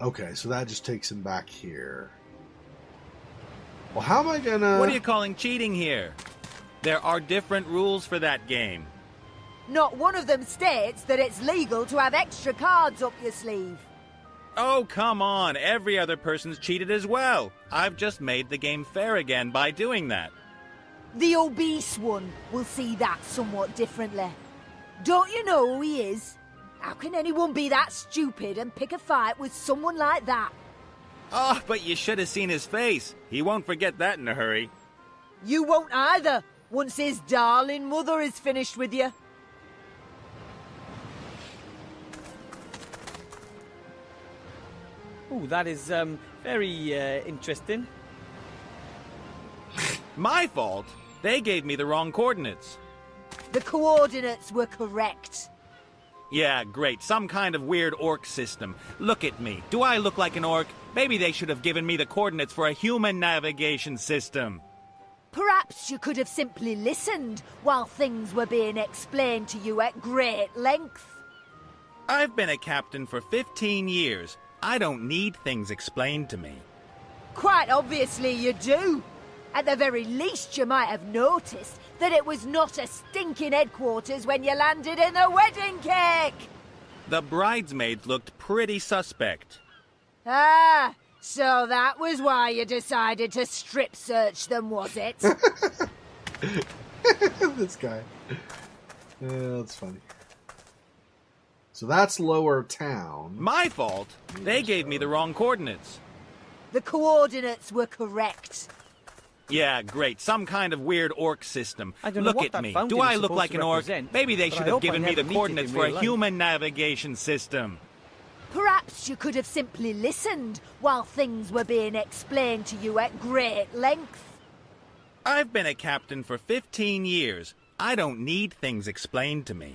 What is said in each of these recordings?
Okay, so that just takes him back here. Well, how am I gonna... What are you calling cheating here? There are different rules for that game. Not one of them states that it's legal to have extra cards up your sleeve. Oh, come on. Every other person's cheated as well. I've just made the game fair again by doing that. The obese one will see that somewhat differently. Don't you know who he is? How can anyone be that stupid and pick a fight with someone like that? Oh, but you should have seen his face. He won't forget that in a hurry. You won't either, once his darling mother is finished with you. Oh, that is very interesting. My fault? They gave me the wrong coordinates. The coordinates were correct. Yeah, great. Some kind of weird orc system. Look at me. Do I look like an orc? Maybe they should have given me the coordinates for a human navigation system. Perhaps you could have simply listened while things were being explained to you at great length. I've been a captain for 15 years. I don't need things explained to me. Quite obviously you do. At the very least, you might have noticed that it was not a stinking headquarters when you landed in the wedding cake. The bridesmaids looked pretty suspect. Ah, so that was why you decided to strip search them, was it? This guy. That's funny. So that's Lower Town. My fault? They gave me the wrong coordinates. The coordinates were correct. Yeah, great. Some kind of weird orc system. I don't know Look what at that me. fountain Do I is look supposed like to an orc? represent, Maybe they but should I have hope I given me never the meet it coordinates in for a real life. human navigation system. Perhaps you could have simply listened while things were being explained to you at great length. I've been a captain for 15 years. I don't need things explained to me.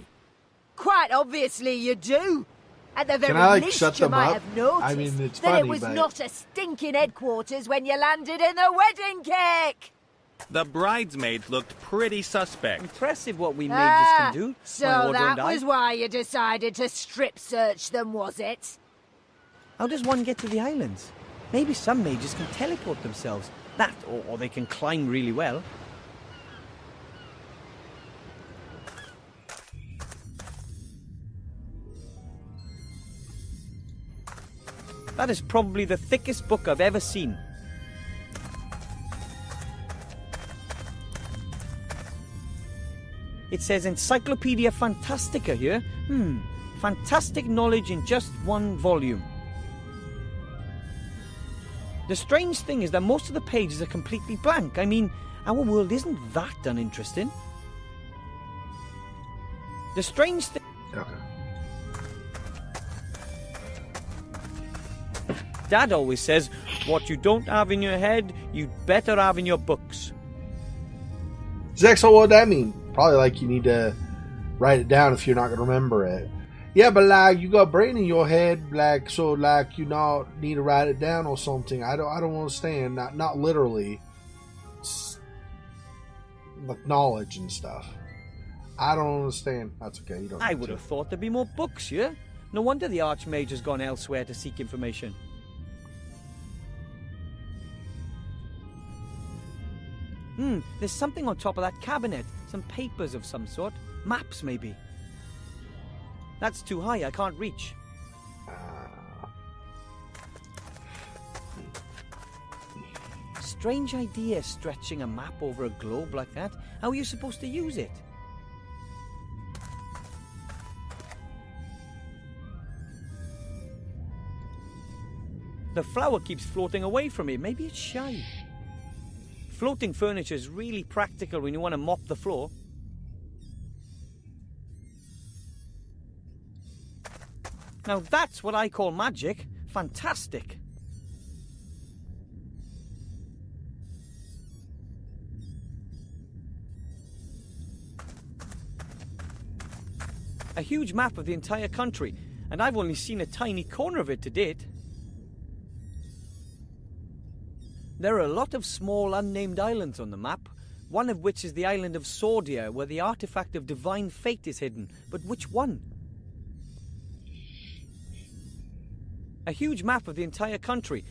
Quite obviously you do. At the very Can I, least, shut you them might up? have noticed I mean, it's that funny, it was but... not a stinking headquarters when you landed in the wedding cake. The bridesmaids looked pretty suspect. Impressive what we mages can do. my So order that and I. was why you decided to strip search them, was it? How does one get to the islands? Maybe some mages can teleport themselves. That, or they can climb really well. That is probably the thickest book I've ever seen. It says Encyclopedia Fantastica here. Fantastic knowledge in just one volume. The strange thing is that most of the pages are completely blank. I mean, our world isn't that uninteresting. The strange thing... Okay. Dad always says, what you don't have in your head, you'd better have in your books. Xexor, what would that mean? Probably like you need to write it down if you're not going to remember it. Yeah, but like you got brain in your head, like so like you not need to write it down or something. I don't understand. Not literally. It's like knowledge and stuff. I don't understand. That's okay. You don't. I would have thought there'd be more books here. No wonder the Arch-Mage has gone elsewhere to seek information. There's something on top of that cabinet. Some papers of some sort. Maps, maybe. That's too high. I can't reach. Strange idea, stretching a map over a globe like that. How are you supposed to use it? The flower keeps floating away from me. Maybe it's shy. Floating furniture is really practical when you want to mop the floor. Now that's what I call magic. Fantastic. A huge map of the entire country, and I've only seen a tiny corner of it to date. There are a lot of small unnamed islands on the map, one of which is the island of Sordia, where the artifact of divine fate is hidden. But which one? A huge map of the entire country.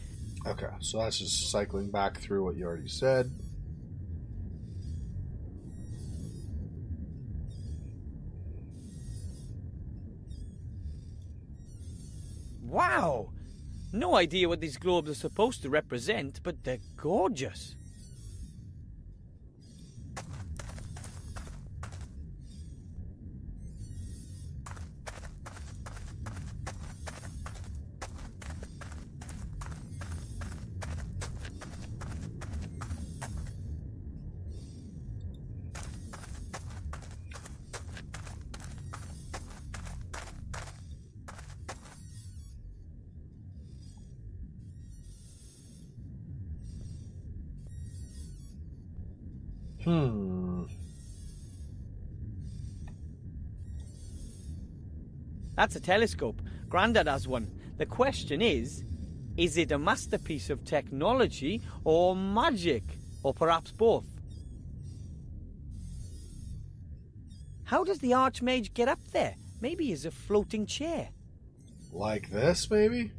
Okay, so that's just cycling back through what you already said. Wow! No idea what these globes are supposed to represent, but they're gorgeous. That's a telescope. Grandad has one. The question is it a masterpiece of technology or magic? Or perhaps both? How does the Arch-Mage get up there? Maybe as a floating chair. Like this, maybe?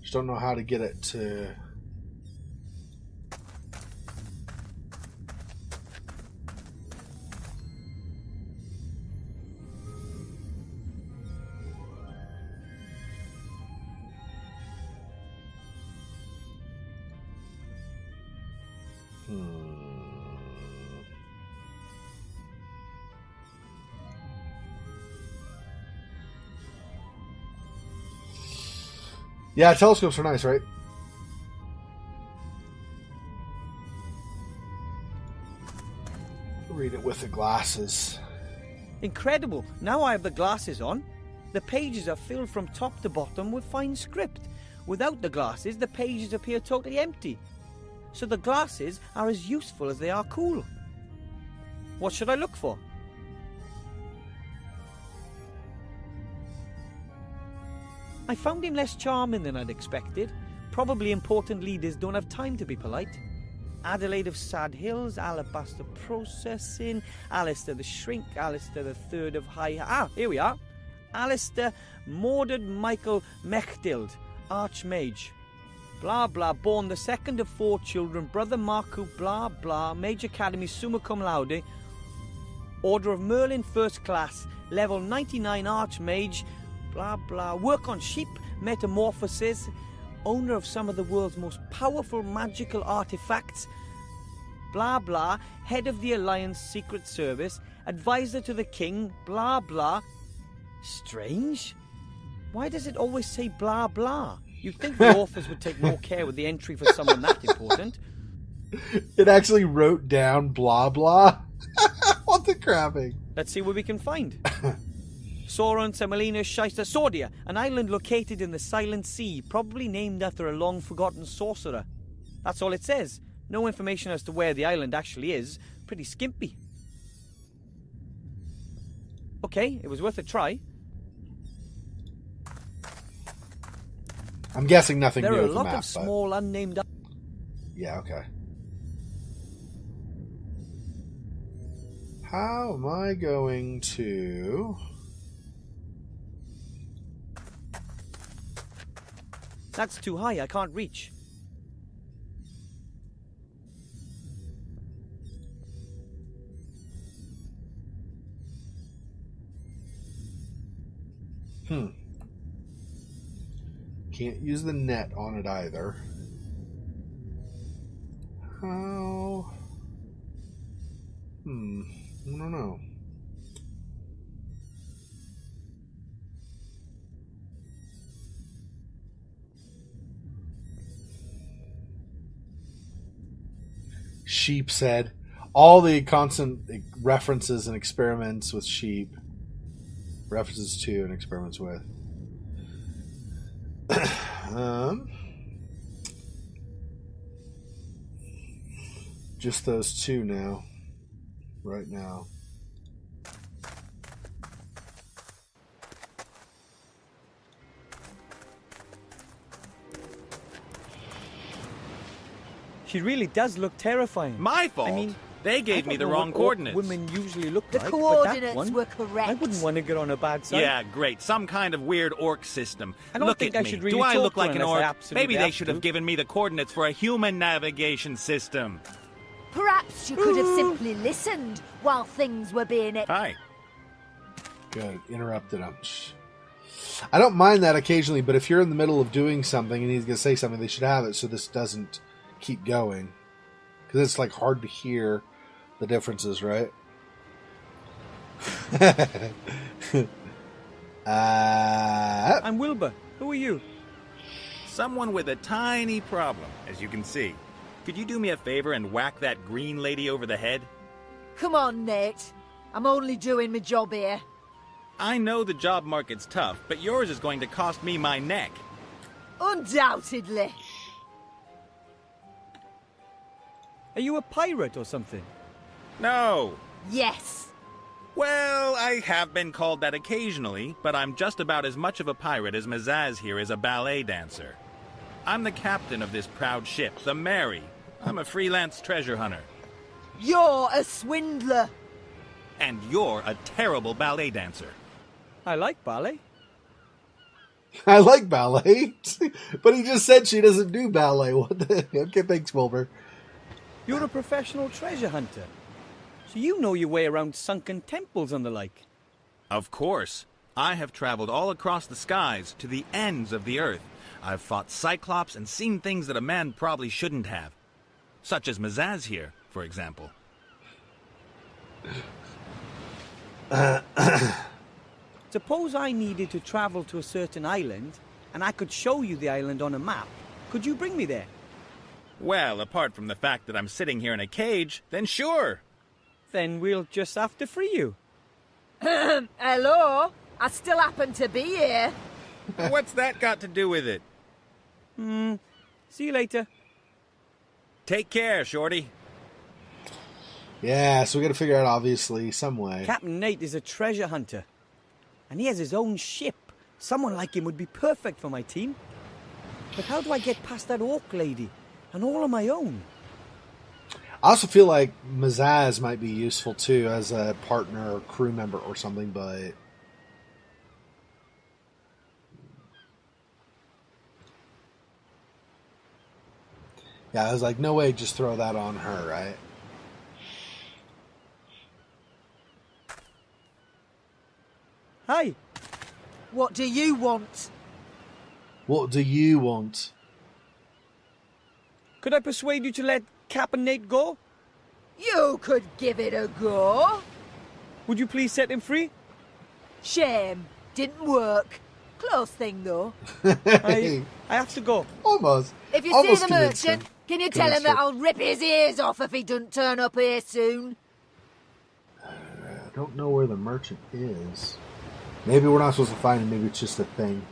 Just don't know how to get it to... Yeah, telescopes are nice, right? Read it with the glasses. Incredible. Now I have the glasses on. The pages are filled from top to bottom with fine script. Without the glasses, the pages appear totally empty. So the glasses are as useful as they are cool. What should I look for? I found him less charming than I'd expected. Probably important leaders don't have time to be polite. Adelaide of Sad Hills, Alabaster Processing, Alistair the Shrink, Alistair the Third of High... Ah, here we are. Alistair Mordred Michael Mechtild, Arch-Mage. Blah, blah, born the second of 4 children, brother Marku, blah, blah, Mage Academy, summa cum laude, Order of Merlin, first class, level 99 Arch-Mage, blah, blah, work on sheep, metamorphosis, owner of some of the world's most powerful magical artifacts, blah, blah, head of the Alliance Secret Service, advisor to the king, blah, blah. Strange. Why does it always say blah, blah? You'd think the authors would take more care with the entry for someone that important. It actually wrote down blah, blah. What the crapping? Let's see what we can find. Sauron, Semolina, Shysta, Sordia, an island located in the Silent Sea, probably named after a long-forgotten sorcerer. That's all it says. No information as to where the island actually is. Pretty skimpy. Okay, it was worth a try. I'm guessing nothing new There are with a the lot lot map, of small, unnamed... Yeah, okay. How am I going to... That's too high, I can't reach. Can't use the net on it either. How? I don't know. Sheep said. All the constant references and experiments with sheep. References to and experiments with. Just those two now. Right now. She really does look terrifying. My fault? I mean, They gave me the wrong coordinates. Women usually look The like, coordinates but that one, were correct. I wouldn't want to get on a bad side. Yeah, great. Some kind of weird orc system. I don't Look think at I me. should really Do I talk look to like her an unless I orc? absolutely Maybe they have should to. have given me the coordinates for a human navigation system. Perhaps you could have simply listened while things were being... Hi. Good. Interrupted him. Shh. I don't mind that occasionally, but if you're in the middle of doing something and he's going to say something, they should have it so this doesn't keep going. Because it's like hard to hear the differences, right? I'm Wilbur. Who are you? Someone with a tiny problem, as you can see. Could you do me a favor and whack that green lady over the head? Come on, Nate. I'm only doing my job here. I know the job market's tough, but yours is going to cost me my neck. Undoubtedly. Are you a pirate or something? No. Yes. Well, I have been called that occasionally, but I'm just about as much of a pirate as Mazaz here is a ballet dancer. I'm the captain of this proud ship, the Mary. I'm a freelance treasure hunter. You're a swindler. And you're a terrible ballet dancer. I like ballet. I like ballet, but he just said she doesn't do ballet. What the? Okay, thanks, Wilbur. You're a professional treasure hunter. So you know your way around sunken temples and the like. Of course. I have traveled all across the skies to the ends of the earth. I've fought Cyclops and seen things that a man probably shouldn't have. Such as Mazaz here, for example. Suppose I needed to travel to a certain island, and I could show you the island on a map. Could you bring me there? Well, apart from the fact that I'm sitting here in a cage, then sure. Then we'll just have to free you. Hello? I still happen to be here. What's that got to do with it? See you later. Take care, Shorty. Yeah, so we got to figure out, obviously, some way. Captain Nate is a treasure hunter. And he has his own ship. Someone like him would be perfect for my team. But how do I get past that orc lady? And all on my own? I also feel like Mazaz might be useful, too, as a partner or crew member or something, but... Yeah, I was like, no way, just throw that on her, right? Hi. What do you want? What do you want? Could I persuade you to let Captain Nate go? You could give it a go. Would you please set him free? Shame. Didn't work. Close thing, though. I have to go. Almost. If you Almost see the convinced merchant, him. can you tell him that I'll rip his ears off if he doesn't turn up here soon? I don't know where the merchant is. Maybe we're not supposed to find him. Maybe it's just a thing.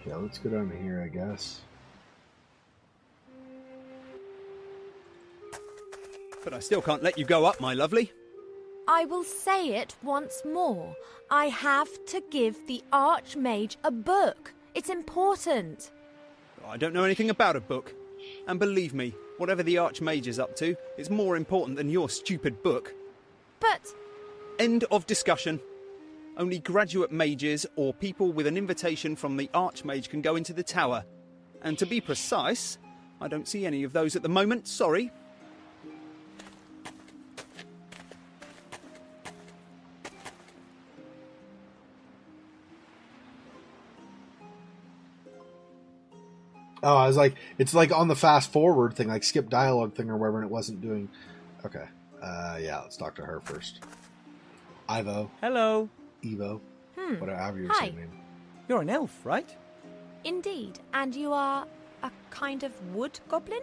Yeah, let's go down to here, I guess. But I still can't let you go up, my lovely. I will say it once more. I have to give the Arch-Mage a book. It's important. I don't know anything about a book. And believe me, whatever the Arch-Mage is up to, it's more important than your stupid book. But End of discussion. Only graduate mages or people with an invitation from the Arch-Mage can go into the tower. And to be precise, I don't see any of those at the moment, sorry. Oh, I was like, it's like on the fast forward thing, like skip dialogue thing or whatever, and it wasn't doing. Okay. Yeah, let's talk to her first. Ivo. Hello. Evo. Whatever you're Hi. saying, name. You're an elf, right? indeed, and you are a kind of wood goblin?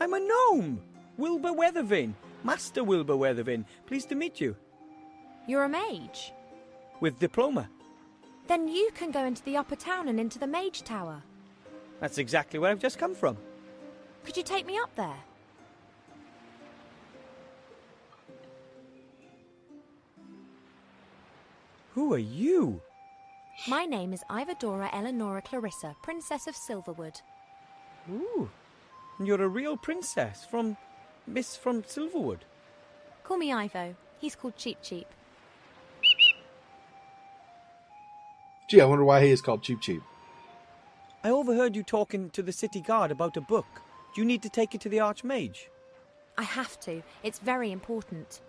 I'm a gnome. Wilbur Weathervane. Master Wilbur Weathervane. Pleased to meet you. You're a mage. With diploma. Then you can go into the upper town and into the mage tower. That's exactly where I've just come from. Could you take me up there? Who are you? My name is Ivadora Eleonora Clarissa, Princess of Silverwood. Ooh. And you're a real princess from Miss from Silverwood. Call me Ivo. He's called Cheap Cheap. Gee, I wonder why he is called Cheap Cheap. I overheard you talking to the city guard about a book. Do you need to take it to the Arch-Mage? I have to. It's very important.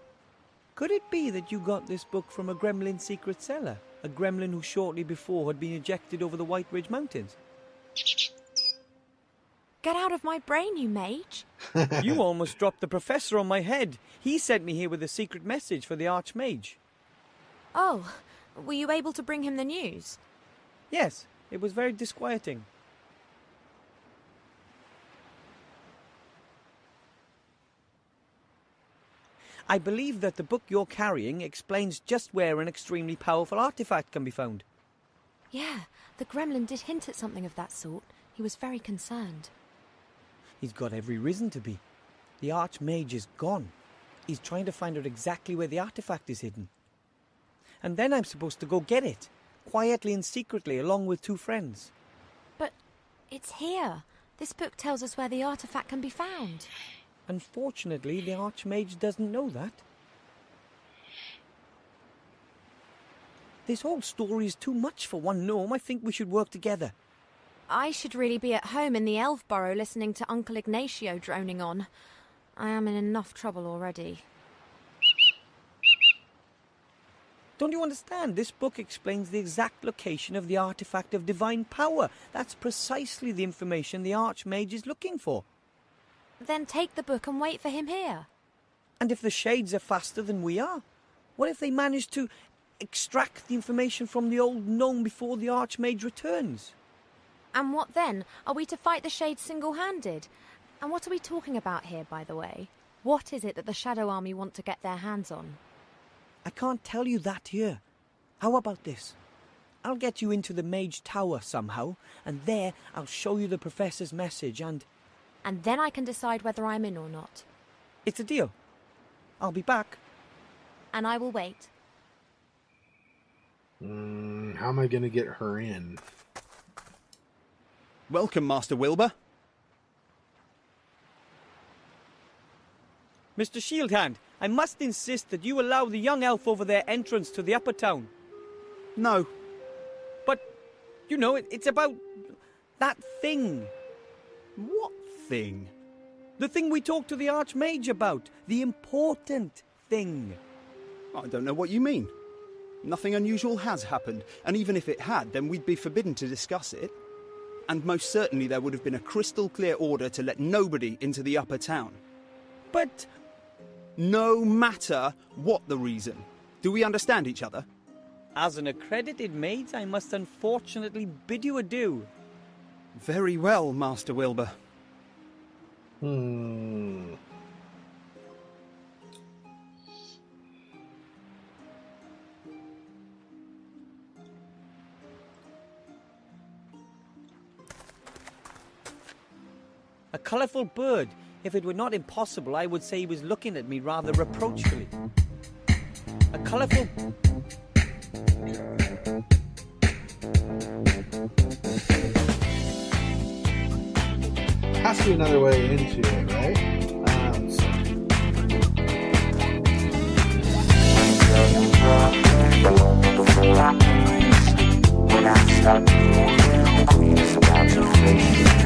Could it be that you got this book from a gremlin secret cellar? A gremlin who shortly before had been ejected over the White Ridge Mountains? Get out of my brain, you mage. You almost dropped the professor on my head. He sent me here with a secret message for the Arch-Mage. Oh, were you able to bring him the news? Yes, it was very disquieting. I believe that the book you're carrying explains just where an extremely powerful artifact can be found. Yeah, the gremlin did hint at something of that sort. He was very concerned. He's got every reason to be. The Arch-Mage is gone. He's trying to find out exactly where the artifact is hidden. And then I'm supposed to go get it, quietly and secretly, along with 2 friends. But it's here. This book tells us where the artifact can be found. Unfortunately, the Arch-Mage doesn't know that. This whole story is too much for one gnome. I think we should work together. I should really be at home in the Elf Burrow listening to Uncle Ignacio droning on. I am in enough trouble already. Don't you understand? This book explains the exact location of the artifact of divine power. That's precisely the information the Arch-Mage is looking for. Then take the book and wait for him here. And if the Shades are faster than we are? What if they manage to extract the information from the old gnome before the Arch-Mage returns? And what then? Are we to fight the Shades single-handed? And what are we talking about here, by the way? What is it that the Shadow Army want to get their hands on? I can't tell you that here. How about this? I'll get you into the Mage Tower somehow, and there I'll show you the Professor's message and then I can decide whether I'm in or not. it's a deal. I'll be back. And I will wait. How am I going to get her in? Welcome, Master Wilbur. Mr. Shieldhand, I must insist that you allow the young elf over there entrance to the upper town. No. But, you know, it's about that thing. What thing? The thing we talked to the Arch-Mage about. The important thing. I don't know what you mean. Nothing unusual has happened, and even if it had, then we'd be forbidden to discuss it. And most certainly there would have been a crystal clear order to let nobody into the upper town. But No matter what the reason. Do we understand each other? as an accredited mage, I must unfortunately bid you adieu. Very well, Master Wilbur. A colourful bird. If it were not impossible, I would say he was looking at me rather reproachfully. A colourful... Has to be another way into it, right? When I start moving, it's about to fade.